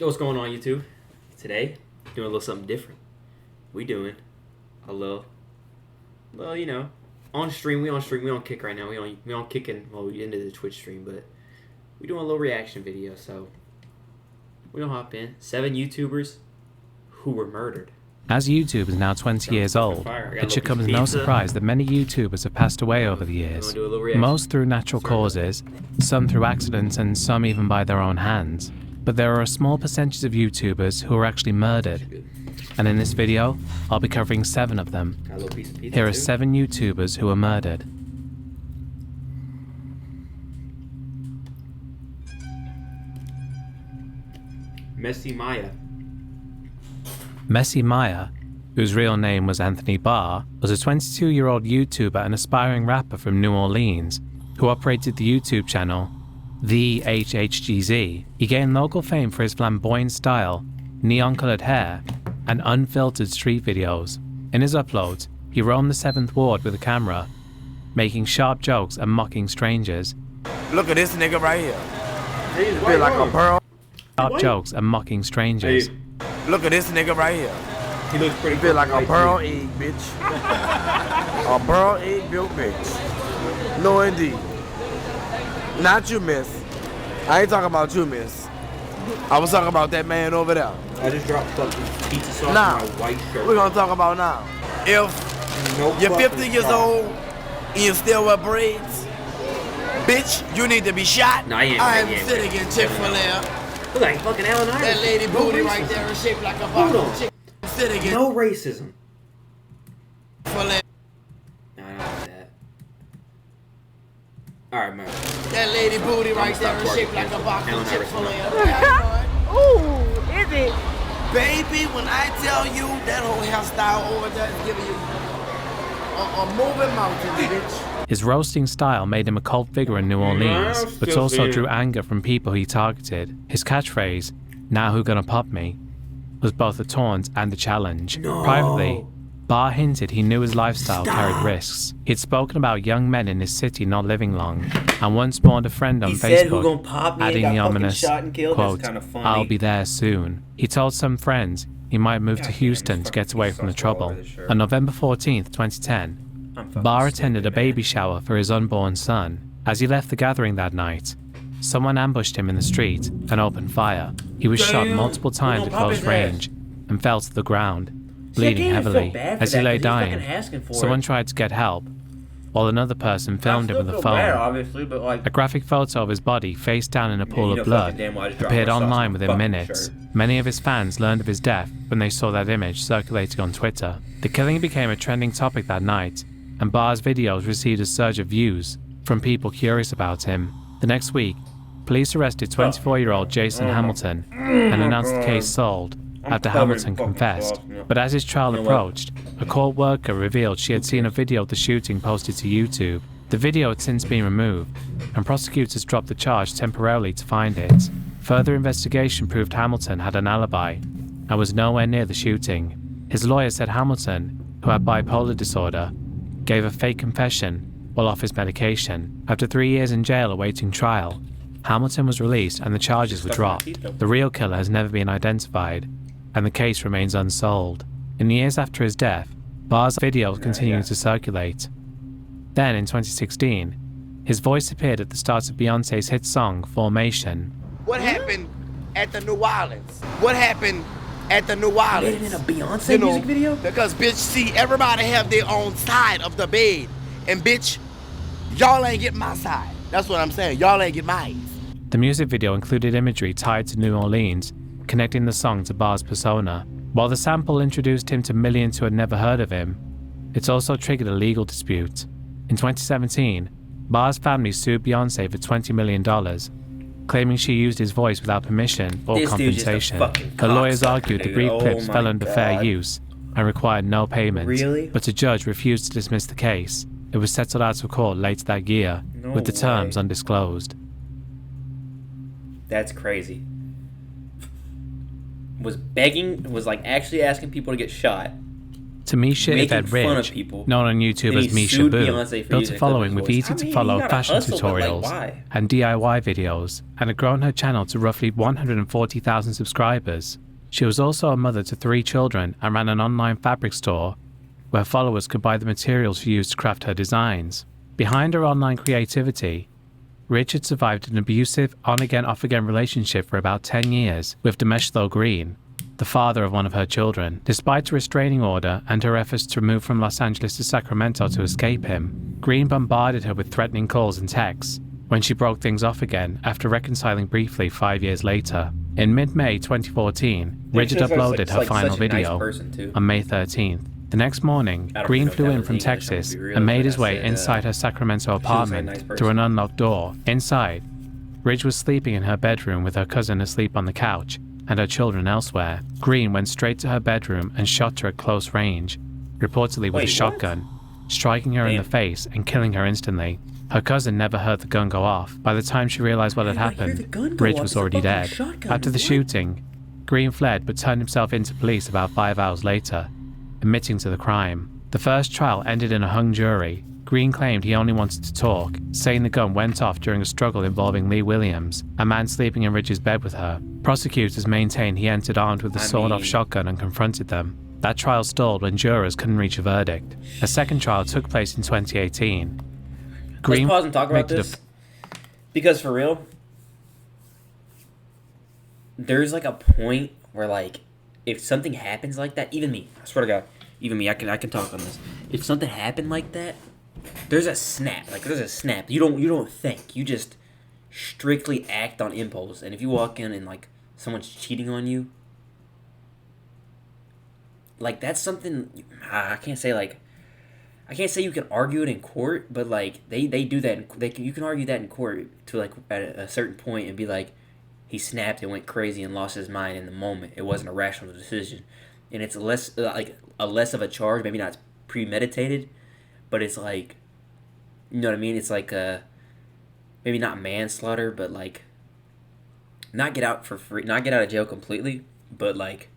Yo, what's going on, YouTube? Today, doing a little something different. We doing a little, you know, on stream. We on Kick right now. We on kicking. Well, we into the Twitch stream, but we doing a little reaction video. So we gonna hop in. 7 YouTubers who were murdered. As YouTube is now 20 years old, it should come as no surprise that many YouTubers have passed away over the years. Most through natural causes, some through accidents, and some even by their own hands. But there are a small percentage of YouTubers who are actually murdered. And in this video, I'll be covering 7 of them. Here are 7 YouTubers who were murdered. Messi Maya. Messi Maya, whose real name was Anthony Barr, was a 22-year-old YouTuber and aspiring rapper from New Orleans who operated the YouTube channel The HHGZ. He gained local fame for his flamboyant style, neon-colored hair, and unfiltered street videos. In his uploads, he roamed the 7th Ward with a camera, making sharp jokes and mocking strangers. Look at this nigga right here. He feel like a pearl. Sharp jokes and mocking strangers. Hey. Look at this nigga right here. He looks pretty. Feel like a pearl egg, bitch. A pearl egg built bitch. No indeed. Not you, miss. I ain't talking about you, miss. I was talking about that man over there. I just dropped fucking pizza sauce now, on my white shirt. We're gonna talk about now. If you're 50 years old and you still wear braids, bitch, you need to be shot. Nah, I am sitting in Chick-fil-A. Look like fucking Allen Iverson. That lady booty right there is shaped like a box of chicken. Sitting in no racism. Chick-fil-A. No, I don't like that. Alright, man. That lady booty right there is shaped like a box of Chick-fil-A. Ooh, is it? Baby, when I tell you that whole hairstyle over there is giving you a moving mountain, bitch. His roasting style made him a cult figure in New Orleans, but also drew anger from people he targeted. His catchphrase, "Now who gonna pop me?" was both a taunt and a challenge. No. Privately, Barr hinted he knew his lifestyle carried risks. He'd spoken about young men in his city not living long, and once warned a friend on Facebook, adding the ominous, quote, "I'll be there soon." He told some friends he might move to Houston to get away from the trouble. On November 14th, 2010, Barr attended a baby shower for his unborn son. As he left the gathering that night, someone ambushed him in the street and opened fire. He was shot multiple times at close range and fell to the ground, bleeding heavily. As he lay dying, someone tried to get help, while another person filmed him with a phone. A graphic photo of his body face down in a pool of blood appeared online within minutes. Many of his fans learned of his death when they saw that image circulating on Twitter. The killing became a trending topic that night, and Barr's videos received a surge of views from people curious about him. The next week, police arrested 24-year-old Jason Hamilton and announced the case solved after Hamilton confessed. But as his trial approached, a court worker revealed she had seen a video of the shooting posted to YouTube. The video had since been removed, and prosecutors dropped the charge temporarily to find it. Further investigation proved Hamilton had an alibi and was nowhere near the shooting. His lawyer said Hamilton, who had bipolar disorder, gave a fake confession while off his medication. After 3 years in jail awaiting trial, Hamilton was released and the charges were dropped. The real killer has never been identified, and the case remains unsolved. In the years after his death, Barr's videos continued to circulate. Then, in 2016, his voice appeared at the start of Beyoncé's hit song, Formation. What happened at the New Orleans? What happened at the New Orleans? Made it in a Beyonce music video? Because, bitch, see, everybody have their own side of the bed. And, bitch, y'all ain't get my side. That's what I'm saying. Y'all ain't get mine. The music video included imagery tied to New Orleans, connecting the song to Barr's persona. While the sample introduced him to millions who had never heard of him, it also triggered a legal dispute. In 2017, Barr's family sued Beyoncé for $20 million, claiming she used his voice without permission or compensation. The lawyers argued the brief clips fell under fair use and required no payment, but a judge refused to dismiss the case. It was settled out of court later that year, with the terms undisclosed. That's crazy. Was like actually asking people to get shot Tamisha making Yvette fun of Ridge, people. known on YouTube as Then he Misha sued Boo, Beyonce for built using a a following clip of with his voice. I mean, easy-to-follow you gotta fashion hustle, but, like, tutorials why? and DIY videos, and had grown her channel to roughly 140,000 subscribers. She was also a mother to 3 children and ran an online fabric store where followers could buy the materials she used to craft her designs. Behind her online creativity, Ridge had survived an abusive, on-again, off-again relationship for about 10 years with Demeshlo Green, the father of one of her children. Despite a restraining order and her efforts to move from Los Angeles to Sacramento to escape him, Green bombarded her with threatening calls and texts when she broke things off again after reconciling briefly 5 years later. In mid-May 2014, Ridge had uploaded her final video on May 13th. The next morning, Green flew in from Texas and made his way inside her Sacramento apartment through an unlocked door. Inside, Ridge was sleeping in her bedroom with her cousin asleep on the couch and her children elsewhere. Green went straight to her bedroom and shot her at close range, reportedly with a shotgun, striking her in the face and killing her instantly. Her cousin never heard the gun go off. By the time she realized what had happened, Ridge was already dead. After the shooting, Green fled but turned himself into police about 5 hours later, admitting to the crime. The first trial ended in a hung jury. Green claimed he only wanted to talk, saying the gun went off during a struggle involving Lee Williams, a man sleeping in Ridge's bed with her. Prosecutors maintained he entered armed with a sawed-off shotgun and confronted them. That trial stalled when jurors couldn't reach a verdict. A second trial took place in 2018. Let's pause and talk about this. Because for real, there's like a point where like, if something happens like that, even me, I swear to God, even me, I can talk on this. If something happened like that, there's a snap. Like there's a snap. You don't think. You just strictly act on impulse. And if you walk in and like someone's cheating on you, like that's something I can't say you can argue it in court, but like they do that. You can argue that in court to like at a certain point and be like, he snapped and went crazy and lost his mind in the moment. It wasn't a rational decision, and it's less of a charge. Maybe not premeditated, but it's like, you know what I mean. It's like maybe not manslaughter, but like not get out of jail completely, but like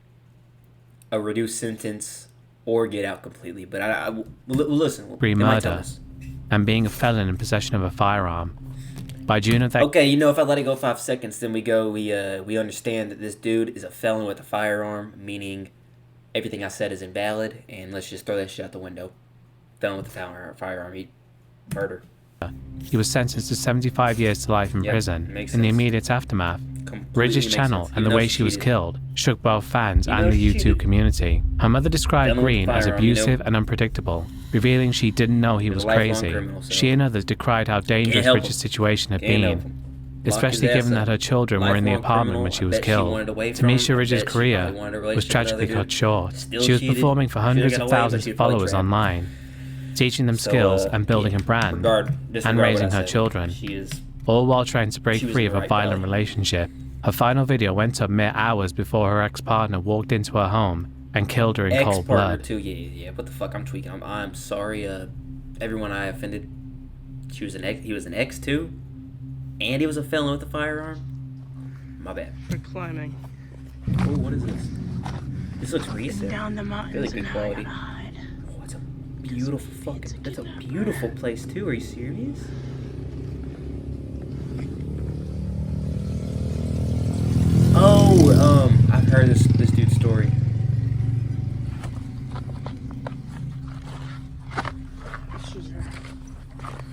a reduced sentence or get out completely. But listen, murder and being a felon in possession of a firearm. By June of that... Okay, if I let it go 5 seconds, then we understand that this dude is a felon with a firearm, meaning everything I said is invalid, and let's just throw that shit out the window. Felon with a firearm, murder. He was sentenced to 75 years to life in prison. In the immediate aftermath, Ridge's channel and the way she was killed shook both fans and the YouTube community. Her mother described Green as abusive and unpredictable, revealing she didn't know he was crazy. She and others decried how dangerous Ridge's situation had been, especially given that her children were in the apartment when she was killed. Tamisha Ridge's career was tragically cut short. She was performing for hundreds of thousands of followers online, teaching them skills and building a brand, and raising her children, all while trying to break free of a violent relationship. Her final video went up mere hours before her ex-partner walked into her home and killed her in cold blood. Too, yeah, what the fuck, I'm tweaking. I'm sorry, everyone I offended. He was an ex too, and he was a felon with a firearm. My bad. We're climbing. Oh, what is this? This looks recent. Down the mountains. Really good quality. Oh, it's a beautiful that's a beautiful place too. Are you serious? Oh, I've heard this dude's story.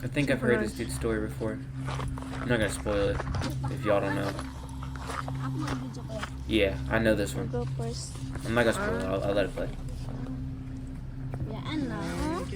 I think I've heard this dude's story before. I'm not gonna spoil it if y'all don't know. Yeah, I know this one. Go first. I'm not gonna spoil it. I'll let it play. Yeah, I know.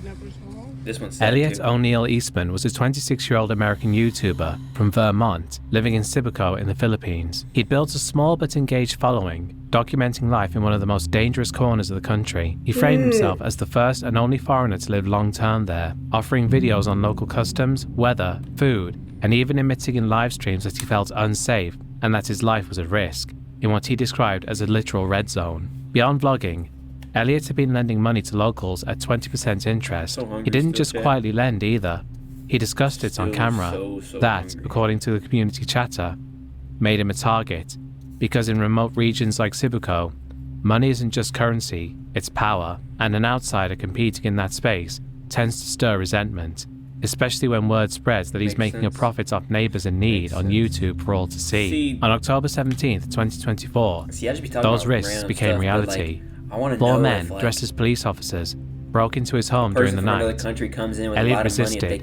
This one's sad Elliot too. O'Neill Eastman was a 26-year-old American YouTuber from Vermont, living in Cebuco in the Philippines. He'd built a small but engaged following, documenting life in one of the most dangerous corners of the country. He framed himself as the first and only foreigner to live long-term there, offering videos on local customs, weather, food, and even admitting in live streams that he felt unsafe and that his life was at risk, in what he described as a literal red zone. Beyond vlogging, Elliot had been lending money to locals at 20% interest. He didn't just quietly lend either. He discussed it on camera. That, according to the community chatter, made him a target, because in remote regions like Cebuco, Money isn't just currency, it's power, and an outsider competing in that space tends to stir resentment, especially when word spreads that he's making a profit off neighbors in need on YouTube for all to see. On October 17th, 2024, those risks became reality. Four men dressed as police officers broke into his home during the night. Elliot resisted,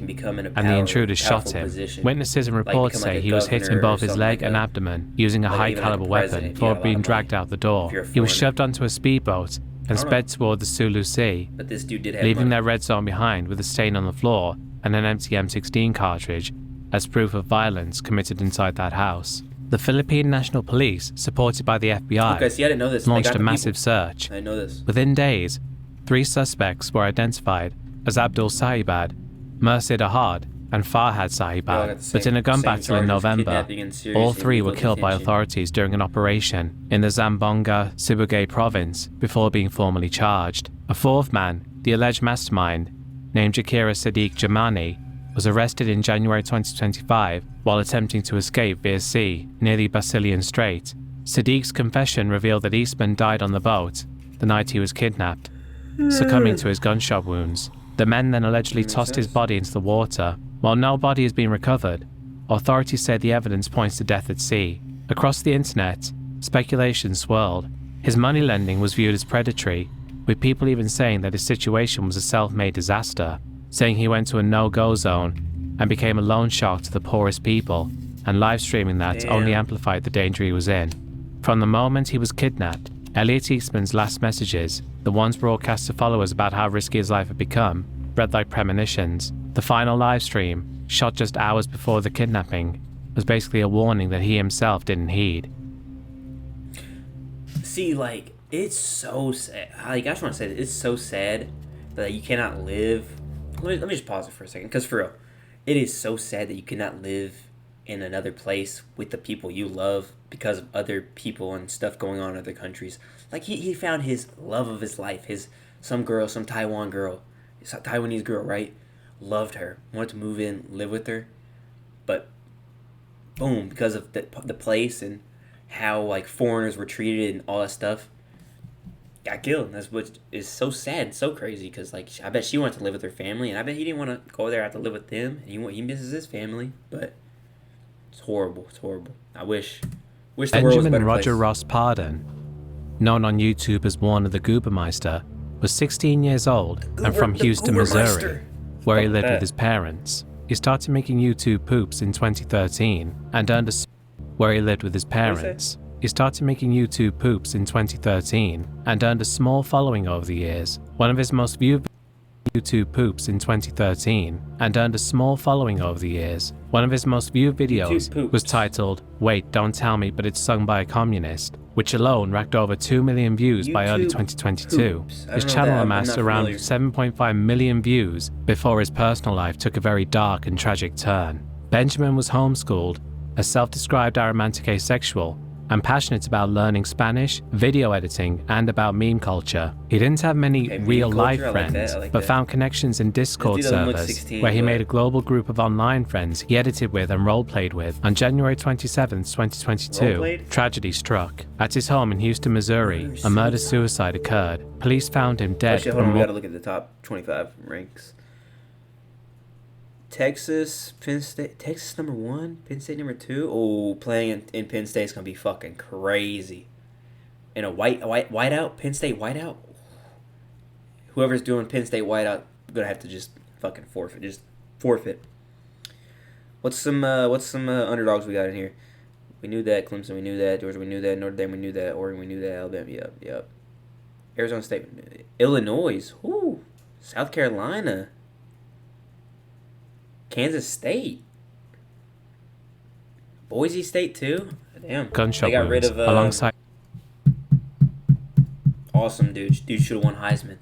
and the intruders shot him. Witnesses and reports say he was hit in both his leg and abdomen using a high-caliber weapon before being dragged out the door. He was shoved onto a speedboat and sped toward the Sulu Sea, leaving their red zone behind with a stain on the floor and an empty M16 cartridge as proof of violence committed inside that house. The Philippine National Police, supported by the FBI, launched a massive search. Within days, 3 suspects were identified as Abdul Sahibad, Mursid Ahad, and Farhad Sahibad, but in a gun battle in November, all 3 were killed by authorities during an operation in the Zamboanga, Sibugay province before being formally charged. A 4th man, the alleged mastermind, named Jakira Sadiq Jamani, was arrested in January 2025 while attempting to escape via sea near the Basilian Strait. Sadiq's confession revealed that Eastman died on the boat the night he was kidnapped, succumbing to his gunshot wounds. The men then allegedly tossed his body into the water. While no body has been recovered, authorities say the evidence points to death at sea. Across the internet, speculation swirled. His money lending was viewed as predatory, with people even saying that his situation was a self-made disaster, saying he went to a no-go zone and became a loan shark to the poorest people, and live-streaming that only amplified the danger he was in. From the moment he was kidnapped, Elliot Eastman's last messages, the ones broadcast to followers about how risky his life had become, read like premonitions. The final live stream, shot just hours before the kidnapping, was basically a warning that he himself didn't heed. See, like, it's so sad. Like, I just want to say that it's so sad that you cannot live. Let me just pause it for a second, because for real, it is so sad that you cannot live in another place with the people you love because of other people and stuff going on in other countries. Like, he found his love of his life, some Taiwanese girl, right? Loved her, wanted to move in, live with her, but boom, because of the place and how like foreigners were treated and all that stuff, got killed. That's what is so sad, so crazy, because like I bet she wanted to live with her family, and I bet he didn't want to go there, have to live with them, and he misses his family. But it's horrible. I wish the world was a Benjamin better Roger place. Ross Pardon, known on YouTube as Warner the Goobermeister, was 16 years old and from Houston, Missouri, where he lived with his parents. He started making YouTube poops in 2013 and earned a small following over the years. One of his most viewed videos was titled "Wait, Don't Tell Me But It's Sung by a Communist," which alone racked over 2 million views by early 2022. His channel amassed around 7.5 million views before his personal life took a very dark and tragic turn. Benjamin was homeschooled, a self-described aromantic asexual, and passionate about learning Spanish, video editing, and about meme culture. He didn't have many real-life friends, but found connections in Discord servers, where he made a global group of online friends he edited with and role-played with. On January 27, 2022, tragedy struck. At his home in Houston, Missouri, a murder-suicide occurred. Police found him dead. Actually, hold on, we gotta look at the top 25 ranks. Texas, Penn State, Texas number 1, Penn State number 2. Oh, playing in Penn State is gonna be fucking crazy. In a whiteout, Penn State whiteout. Whoever's doing Penn State whiteout, gonna have to just fucking forfeit. Just forfeit. What's some underdogs we got in here? We knew that Clemson, we knew that Georgia, we knew that Notre Dame, we knew that Oregon, we knew that Alabama. Yep. Arizona State, Illinois. Whoo, South Carolina. Kansas State. Boise State too? Damn. Gunshot they got rid of alongside. Awesome dude. Dude should have won Heisman.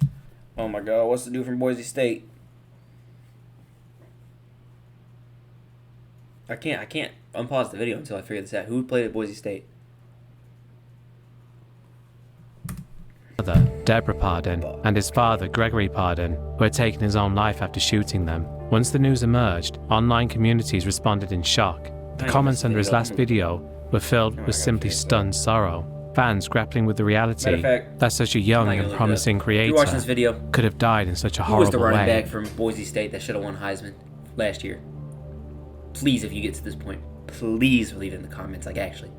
Oh my god, what's the dude from Boise State? I can't unpause the video until I figure this out. Who played at Boise State? Deborah Pardon, and his father Gregory Pardon, who had taken his own life after shooting them. Once the news emerged, online communities responded in shock. The comments under his last video were filled with simply stunned sorrow. fans grappling with the reality that such a young and promising creator could have died in such a horrible way. Who was the running back from Boise State that should have won Heisman last year? Please, if you get to this point, please leave it in the comments. Like, actually,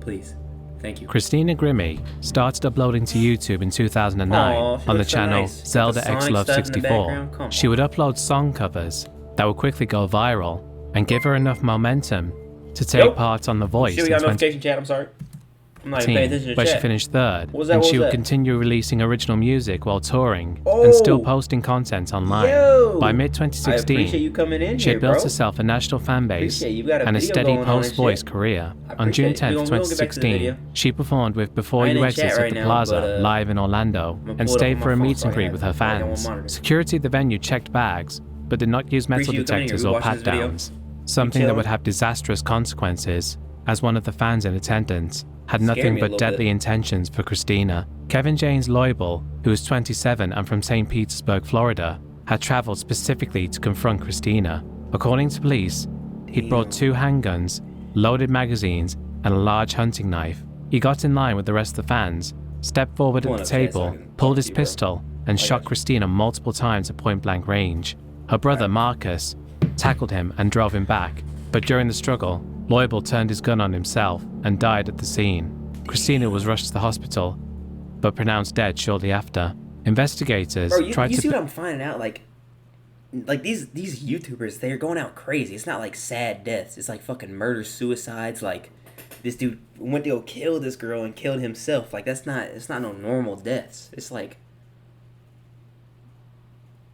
please. Thank you. Christina Grimmie started uploading to YouTube in 2009 on the channel Zelda X Love 64. She would upload song covers that would quickly go viral and give her enough momentum to take part on The Voice in 2018, I'm sorry. I'm not even paying attention to where chat. she finished third, and she would continue releasing original music while touring and still posting content online. By mid-2016, she had built herself a national fan base and a steady post-Voice career. On June 10th, 2016, she performed with Before You Exit at the Plaza live in Orlando and stayed for a meet and greet with her fans. Security at the venue checked bags, but did not use metal detectors or pat-downs, something that would have disastrous consequences, as one of the fans in attendance had nothing but deadly intentions for Christina. Kevin James Loibel, who was 27 and from St. Petersburg, Florida, had traveled specifically to confront Christina. According to police, he'd brought 2 handguns, loaded magazines, and a large hunting knife. He got in line with the rest of the fans, stepped forward at the table, pulled his pistol, and shot Christina multiple times at point-blank range. Her brother, Marcus, tackled him and drove him back, but during the struggle, Loibel turned his gun on himself and died at the scene. Christina was rushed to the hospital, but pronounced dead shortly after. Investigators tried to... You see what I'm finding out? Like these YouTubers, they're going out crazy. It's not like sad deaths. It's like fucking murder, suicides. Like, this dude went to go kill this girl and killed himself. Like, it's not no normal deaths. It's like...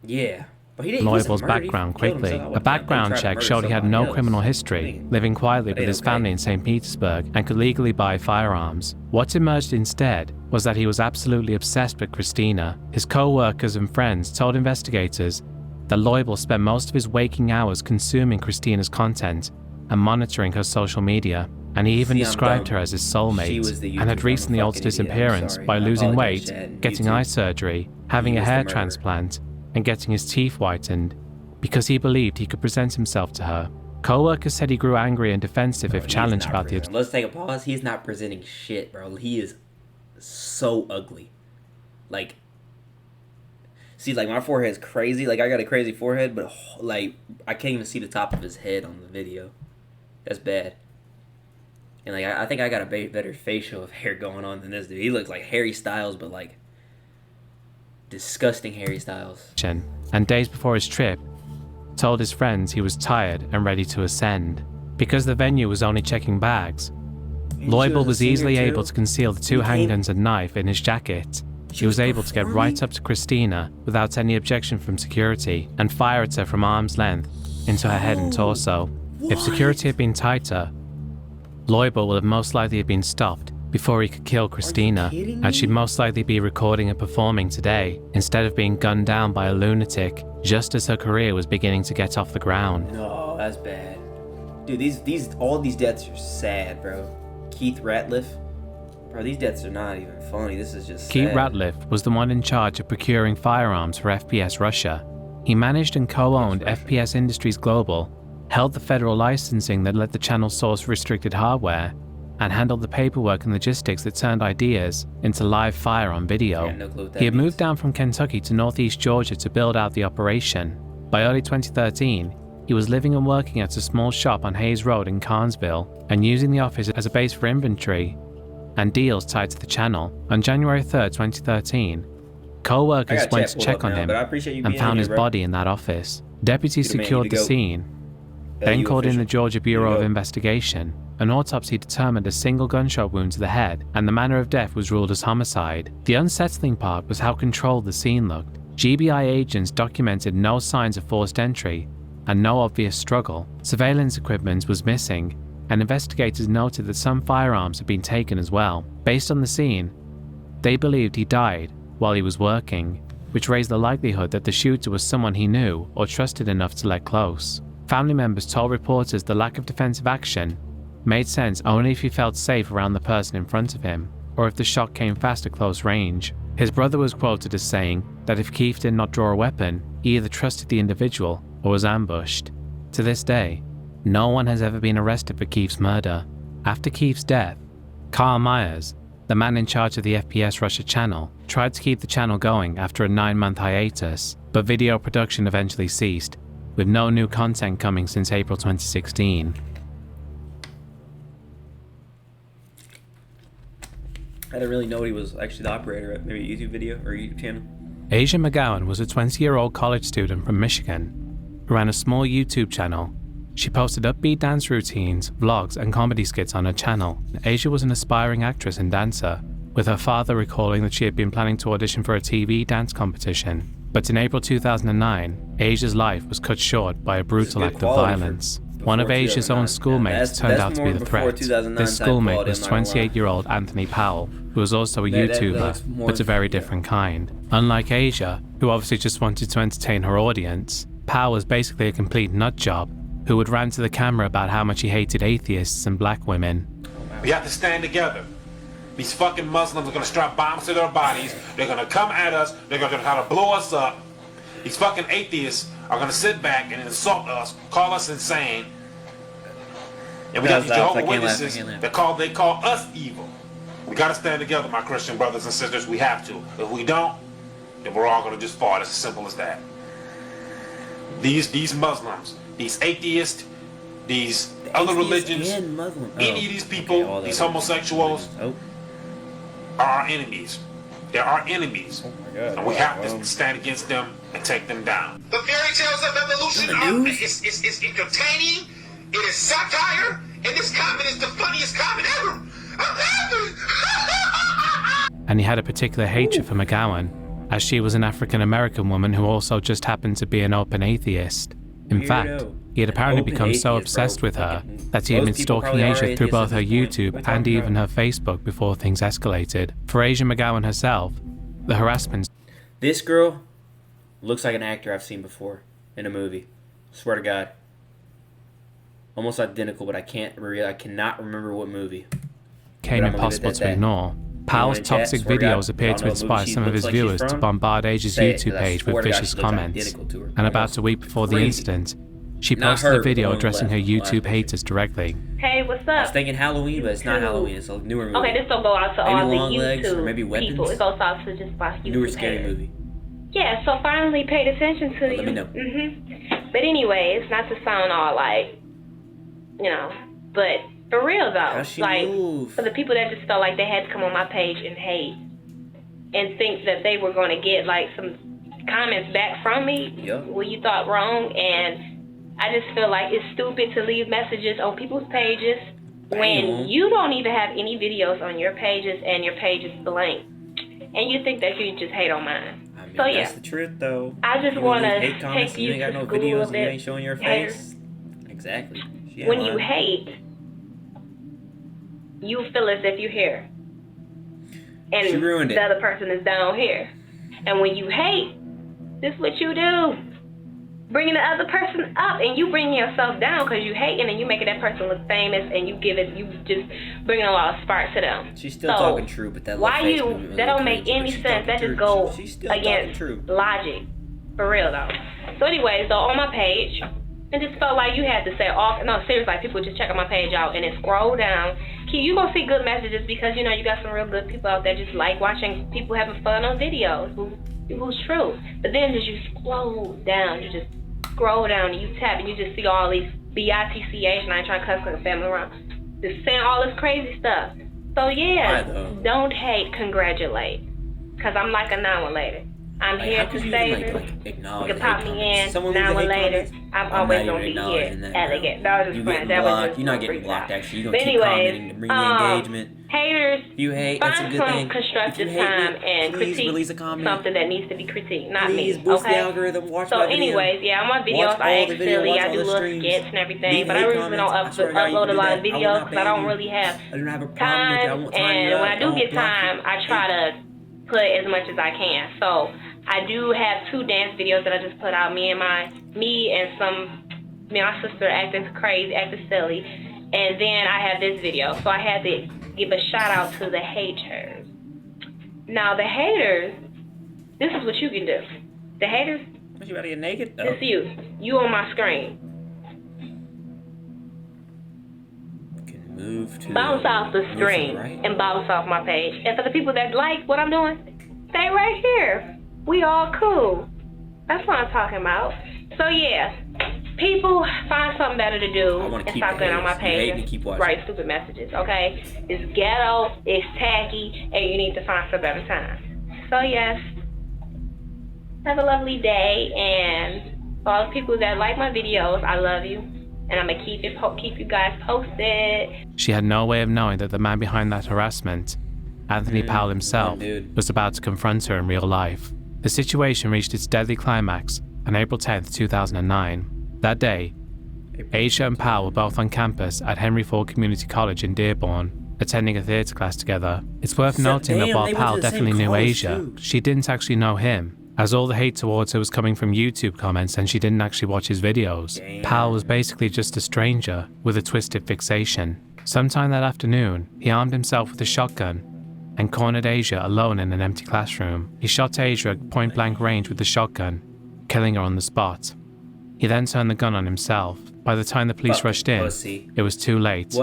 Yeah. Loibel's background quickly. A background check showed he had no criminal history, living quietly with his family in St. Petersburg, and could legally buy firearms. What emerged instead was that he was absolutely obsessed with Christina. His co-workers and friends told investigators that Loibel spent most of his waking hours consuming Christina's content and monitoring her social media, and he even described her as his soulmate, and had recently altered his appearance by losing weight, getting eye surgery, having a hair transplant, and getting his teeth whitened, because he believed he could present himself to her. Co-workers said he grew angry and defensive if challenged about the... Let's take a pause. He's not presenting shit, bro. He is so ugly. Like, see, like, my forehead's crazy. Like, I got a crazy forehead, but, like, I can't even see the top of his head on the video. That's bad. And, like, I think I got a better facial hair going on than this dude. He looks like Harry Styles, but, like, disgusting Harry Styles. And days before his trip, told his friends he was tired and ready to ascend. Because the venue was only checking bags, Loibel was easily able to conceal the 2 handguns and knife in his jacket. He was able to get right up to Christina without any objection from security and fire at her from arm's length into her head and torso. If security had been tighter, Loibel would have most likely been stopped before he could kill Christina, and she'd most likely be recording and performing today, instead of being gunned down by a lunatic just as her career was beginning to get off the ground. No, that's bad. Dude, all these deaths are sad, bro. Keith Ratliff. Bro, these deaths are not even funny. This is just Keith sad. Ratliff was the one in charge of procuring firearms for FPS Russia. He managed and co-owned FPS Industries Global, held the federal licensing that let the channel source restricted hardware, and handled the paperwork and logistics that turned ideas into live fire on video. He had moved down from Kentucky to northeast Georgia to build out the operation. By early 2013, he was living and working at a small shop on Hayes Road in Carnesville and using the office as a base for inventory and deals tied to the channel. On January 3rd, 2013, co-workers went to check on him and found his body in that office. Deputies secured the scene, then called in the Georgia Bureau of Investigation. An autopsy determined a single gunshot wound to the head, and the manner of death was ruled as homicide. The unsettling part was how controlled the scene looked. GBI agents documented no signs of forced entry and no obvious struggle. Surveillance equipment was missing, and investigators noted that some firearms had been taken as well. Based on the scene, they believed he died while he was working, which raised the likelihood that the shooter was someone he knew or trusted enough to let close. Family members told reporters the lack of defensive action made sense only if he felt safe around the person in front of him, or if the shot came fast at close range. His brother was quoted as saying that if Keith did not draw a weapon, he either trusted the individual or was ambushed. To this day, no one has ever been arrested for Keith's murder. After Keith's death, Carl Myers, the man in charge of the FPS Russia channel, tried to keep the channel going after a 9-month hiatus, but video production eventually ceased, with no new content coming since April 2016. I didn't really know he was actually the operator at maybe a YouTube video or a YouTube channel. Asia McGowan was a 20-year-old college student from Michigan who ran a small YouTube channel. She posted upbeat dance routines, vlogs, and comedy skits on her channel. Asia was an aspiring actress and dancer, with her father recalling that she had been planning to audition for a TV dance competition. But in April 2009, Asia's life was cut short by a brutal act of violence. One of Asia's own schoolmates turned out to be the threat. This schoolmate was 28-year-old Anthony Powell, who was also a YouTuber, but a very different kind. Unlike Asia, who obviously just wanted to entertain her audience, Powell was basically a complete nutjob who would rant to the camera about how much he hated atheists and black women. We have to stand together. These fucking Muslims are gonna strap bombs to their bodies. They're gonna come at us. They're gonna try to blow us up. These fucking atheists are gonna sit back and insult us, call us insane. And we got these Jehovah's Witnesses that they call us evil. We gotta stand together, my Christian brothers and sisters. We have to. If we don't, then we're all gonna just fall. It's as simple as that. These Muslims, these atheists, these other religions, any of these people, these homosexuals, are our enemies. They're our enemies. And we have to stand against them and take them down. The fairy tales of evolution is entertaining, it is satire, and this comment is the funniest comment ever. And he had a particular hatred for McGowan, as she was an African-American woman who also just happened to be an open atheist. In fact, he had apparently become so obsessed with her that he had been stalking Asia through both her YouTube and even her Facebook before things escalated. For Asia McGowan herself, the harassment... This girl looks like an actor I've seen before in a movie. Swear to God. Almost identical, but I cannot remember what movie. ...came impossible to ignore. Powell's toxic videos appeared to inspire some of his viewers to bombard Asia's YouTube page with vicious comments. And about a week before the incident, she posted a video addressing her YouTube haters directly. Hey, what's up? I was thinking Halloween, but it's not Halloween. It's a newer movie. Okay, this don't go out to all the Legs, or maybe YouTube Weapons. people. It goes out to just about YouTube Newer scary haters. movie. Yeah, so finally paid attention to you. Let me know. But anyways, not to sound all like, you know, but for real though, like for the people that just felt like they had to come on my page and hate and think that they were going to get like some comments back from me, well, you thought wrong. And I just feel like it's stupid to leave messages on people's pages when you don't even have any videos on your pages and your page is blank, and you think that you just hate on mine. I mean, so yeah, that's the truth though. I just want to take you you ain't got to no school videos a and you bit. ain't showing your face. Exactly. When you hate, you feel as if you're here, and she ruined it. The other person is down here. And when you hate, this is what you do: bringing the other person up, and you bring yourself down because you hate, and then you making that person look famous, and you just bringing a lot of spark to them. She's still talking true, but that why you? That don't make any sense. That just go against logic, for real though. So anyways, though, on my page, it just felt like you had to say off. No, seriously, like people just checking my page out and then scroll down. You gonna see good messages because you know you got some real good people out there just like watching people having fun on videos. Who's true? But then as you scroll down, you just scroll down and you tap and you just see all these BITCH, and I ain't trying to cuss the family around, just saying all this crazy stuff. So yeah, don't hate, congratulate, because I'm like a now and later. I'm here to save it. You can pop me in now and later. I'm always gonna be here. Elegant. That was just fun. That was just you're not getting blocked. Actually, you're gonna keep commenting and bring the engagement. Haters, you hate. That's a good thing. Constructive time and critique something that needs to be critiqued, not me. Boost the algorithm. Watch so, anyways, yeah, on my videos, I act silly. I do little skits and everything, but I really don't upload a lot of videos because I don't really have time. And when I do get time, I try to put as much as I can. So I do have 2 dance videos that I just put out. Me and my sister acting crazy, acting silly, and then I have this video. So I had to give a shout out to the haters. Now the haters, this is what you can do. The haters. What, you about to get naked? Oh. This you on my screen. bounce off the stream and bounce off my page. And for the people that like what I'm doing, stay right here. We all cool. That's what I'm talking about. So yeah, people find something better to do and stop going on my page and write stupid messages, okay? It's ghetto, it's tacky, and you need to find some better time. So yes, have a lovely day, and for all the people that like my videos, I love you, and I'm gonna keep you guys posted. She had no way of knowing that the man behind that harassment, Anthony Powell himself, was about to confront her in real life. The situation reached its deadly climax on April 10th, 2009. That day, Asia and Powell were both on campus at Henry Ford Community College in Dearborn, attending a theatre class together. It's worth noting that while Powell definitely knew Asia, she didn't actually know him, as all the hate towards her was coming from YouTube comments and she didn't actually watch his videos. Powell was basically just a stranger with a twisted fixation. Sometime that afternoon, he armed himself with a shotgun and cornered Asia alone in an empty classroom. He shot Asia at point-blank range with the shotgun, killing her on the spot. He then turned the gun on himself. By the time the police rushed in, it was too late.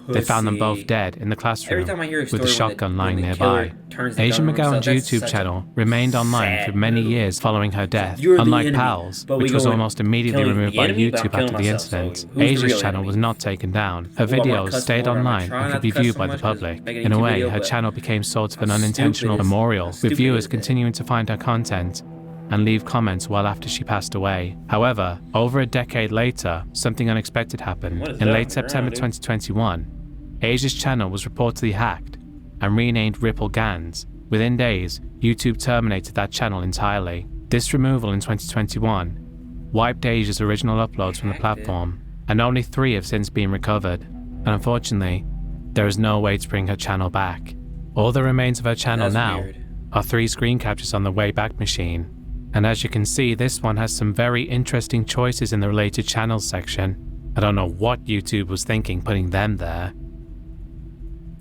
They found them both dead in the classroom with the shotgun lying nearby. Asia McGowan's YouTube channel remained online for many years following her death, unlike Powell's, which was almost immediately removed by YouTube after the incident. Asia's channel was not taken down. Her videos stayed online and could be viewed by the public. In a way, her channel became sort of an unintentional memorial, with viewers continuing to find her content and leave comments well after she passed away. However, over a decade later, something unexpected happened. In late September 2021, Asia's channel was reportedly hacked and renamed Ripple Gans. Within days, YouTube terminated that channel entirely. This removal in 2021 wiped Asia's original uploads from the platform, and only 3 have since been recovered. And unfortunately, there is no way to bring her channel back. All that remains of her channel now are 3 screen captures on the Wayback Machine. And as you can see, this one has some very interesting choices in the related channels section. I don't know what YouTube was thinking putting them there.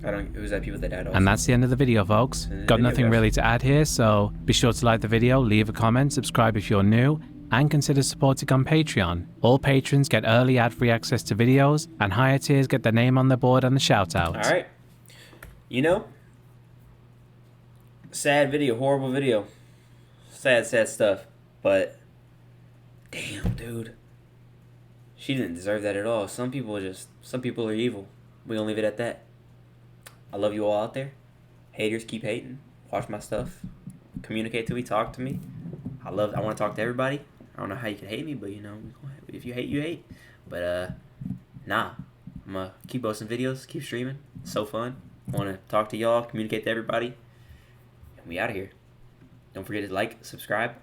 It was that people that died also. And that's the end of the video, folks. Got nothing really to add here, so be sure to like the video, leave a comment, subscribe if you're new, and consider supporting on Patreon. All patrons get early ad-free access to videos, and higher tiers get their name on the board and the shout-out. Alright. You know, sad video, horrible video. Sad stuff. But, damn, dude. She didn't deserve that at all. Some people are evil. We're gonna leave it at that. I love you all out there. Haters, keep hating. Watch my stuff. Communicate to me. Talk to me. I want to talk to everybody. I don't know how you can hate me, but you know, if you hate, you hate. But nah, I'm gonna keep posting videos, keep streaming. It's so fun. I want to talk to y'all, communicate to everybody, and we out of here. Don't forget to like, subscribe,